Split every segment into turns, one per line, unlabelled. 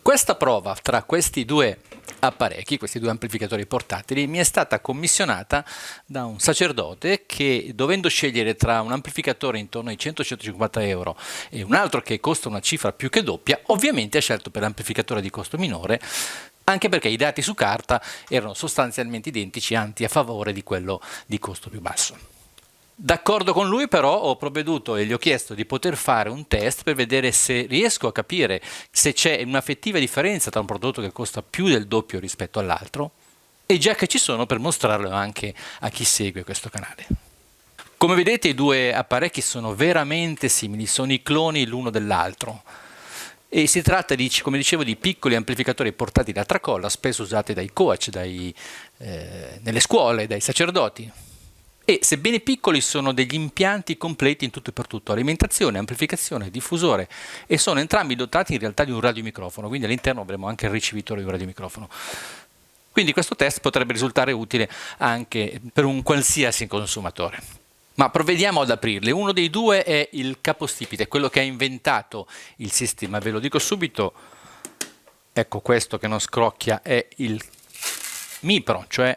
Questa prova tra questi due apparecchi, questi due amplificatori portatili, mi è stata commissionata da un sacerdote che, dovendo scegliere tra un amplificatore intorno ai 100-150 euro e un altro che costa una cifra più che doppia, ovviamente ha scelto per l'amplificatore di costo minore, anche perché i dati su carta erano sostanzialmente identici, anzi a favore di quello di costo più basso. D'accordo con lui, però, ho provveduto e gli ho chiesto di poter fare un test per vedere se riesco a capire se c'è un'effettiva differenza tra un prodotto che costa più del doppio rispetto all'altro, e già che ci sono, per mostrarlo anche a chi segue questo canale. Come vedete, i due apparecchi sono veramente simili, sono i cloni l'uno dell'altro. E si tratta di, come dicevo, di piccoli amplificatori portatili a tracolla, spesso usati dai coach, nelle scuole, dai sacerdoti. E sebbene piccoli sono degli impianti completi in tutto e per tutto, alimentazione, amplificazione, diffusore, e sono entrambi dotati in realtà di un radiomicrofono, quindi all'interno avremo anche il ricevitore di un radiomicrofono. Quindi questo test potrebbe risultare utile anche per un qualsiasi consumatore. Ma provvediamo ad aprirli. Uno dei due è il capostipite, quello che ha inventato il sistema. Ve lo dico subito, ecco, questo che non scrocchia è il Mipro, cioè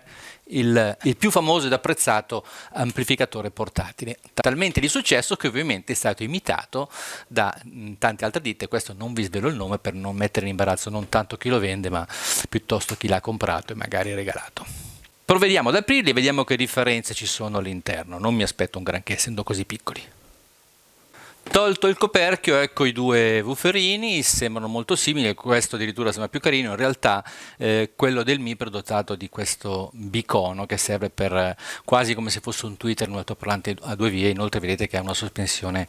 il più famoso ed apprezzato amplificatore portatile, talmente di successo che ovviamente è stato imitato da tante altre ditte. Questo non vi svelo il nome per non mettere in imbarazzo non tanto chi lo vende, ma piuttosto chi l'ha comprato e magari regalato. Provvediamo ad aprirli e vediamo che differenze ci sono all'interno. Non mi aspetto un granché, essendo così piccoli. Tolto il coperchio, ecco i due wooferini, sembrano molto simili, questo addirittura sembra più carino. In realtà quello del Mipro è dotato di questo bicono che serve per quasi come se fosse un tweeter, un altoparlante a due vie. Inoltre vedete che ha una sospensione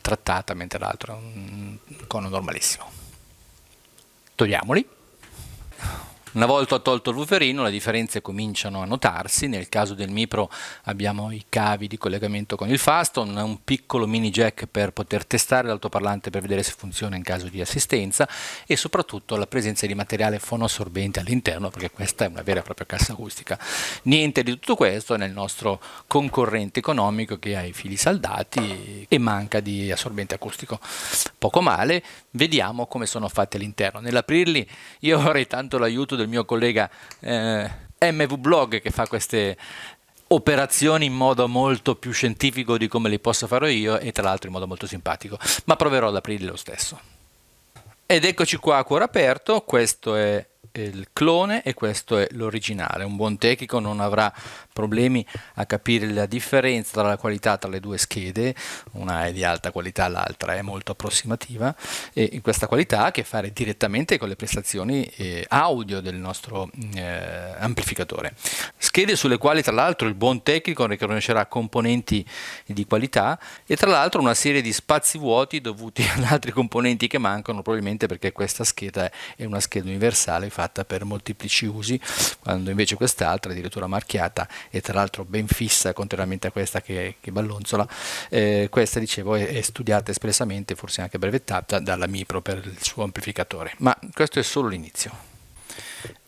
trattata, mentre l'altro è un cono normalissimo. Togliamoli. Una volta tolto il wooferino, le differenze cominciano a notarsi. Nel caso del Mipro abbiamo i cavi di collegamento con il Faston, un piccolo mini jack per poter testare l'altoparlante per vedere se funziona in caso di assistenza, e soprattutto la presenza di materiale fonoassorbente all'interno, perché questa è una vera e propria cassa acustica. Niente di tutto questo nel nostro concorrente economico che ha i fili saldati e manca di assorbente acustico. Poco male. Vediamo come sono fatti all'interno. Nell'aprirli io avrei tanto l'aiuto del mio collega MV Blog, che fa queste operazioni in modo molto più scientifico di come li posso fare io, e tra l'altro in modo molto simpatico, ma proverò ad aprirli lo stesso. Ed eccoci qua a cuore aperto. Questo è il clone e questo è l'originale. Un buon tecnico non avrà problemi a capire la differenza tra la qualità tra le due schede. Una è di alta qualità, l'altra è molto approssimativa, e in questa qualità ha a che fare direttamente con le prestazioni audio del nostro amplificatore. Schede sulle quali tra l'altro il buon tecnico riconoscerà componenti di qualità, e tra l'altro una serie di spazi vuoti dovuti ad altri componenti che mancano, probabilmente perché questa scheda è una scheda universale fatta per molteplici usi, quando invece quest'altra è addirittura marchiata e tra l'altro ben fissa, contrariamente a questa che ballonzola. Questa, dicevo, è studiata espressamente, forse anche brevettata dalla Mipro per il suo amplificatore, ma questo è solo l'inizio.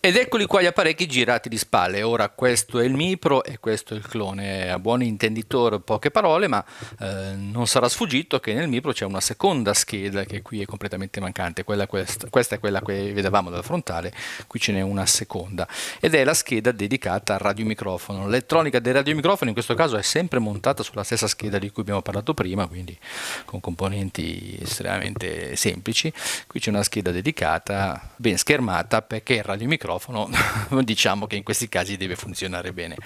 Ed eccoli qua gli apparecchi girati di spalle. Ora questo è il Mipro e questo è il clone. A buon intenditore poche parole, ma non sarà sfuggito che nel Mipro c'è una seconda scheda che qui è completamente mancante. Questa è quella che vedevamo dalla frontale, qui ce n'è una seconda, ed è la scheda dedicata al radiomicrofono. L'elettronica del radiomicrofono in questo caso è sempre montata sulla stessa scheda di cui abbiamo parlato prima, quindi con componenti estremamente semplici. Qui c'è una scheda dedicata, ben schermata, perché il radiomicrofono diciamo che in questi casi deve funzionare bene.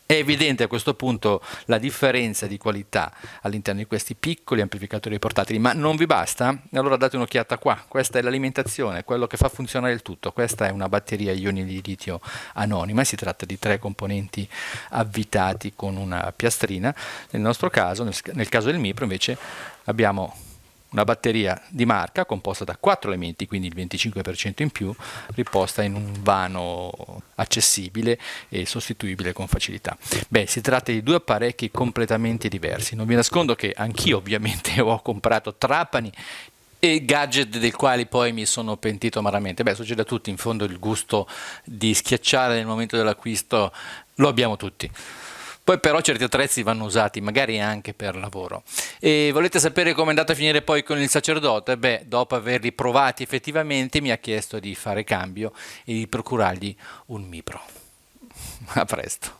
È evidente a questo punto la differenza di qualità all'interno di questi piccoli amplificatori portatili, ma non vi basta? Allora date un'occhiata qua. Questa è l'alimentazione, quello che fa funzionare il tutto. Questa è una batteria a ioni di litio anonima, si tratta di 3 componenti avvitati con una piastrina. Nel nostro caso, nel caso del Mipro invece, abbiamo una batteria di marca composta da 4 elementi, quindi il 25% in più, riposta in un vano accessibile e sostituibile con facilità. Si tratta di 2 apparecchi completamente diversi. Non vi nascondo che anch'io ovviamente ho comprato trapani e gadget del quali poi mi sono pentito amaramente. Succede a tutti, in fondo il gusto di schiacciare nel momento dell'acquisto lo abbiamo tutti. Poi però certi attrezzi vanno usati magari anche per lavoro. E volete sapere come è andata a finire poi con il sacerdote? Beh, dopo averli provati effettivamente mi ha chiesto di fare cambio e di procurargli un Mipro. A presto.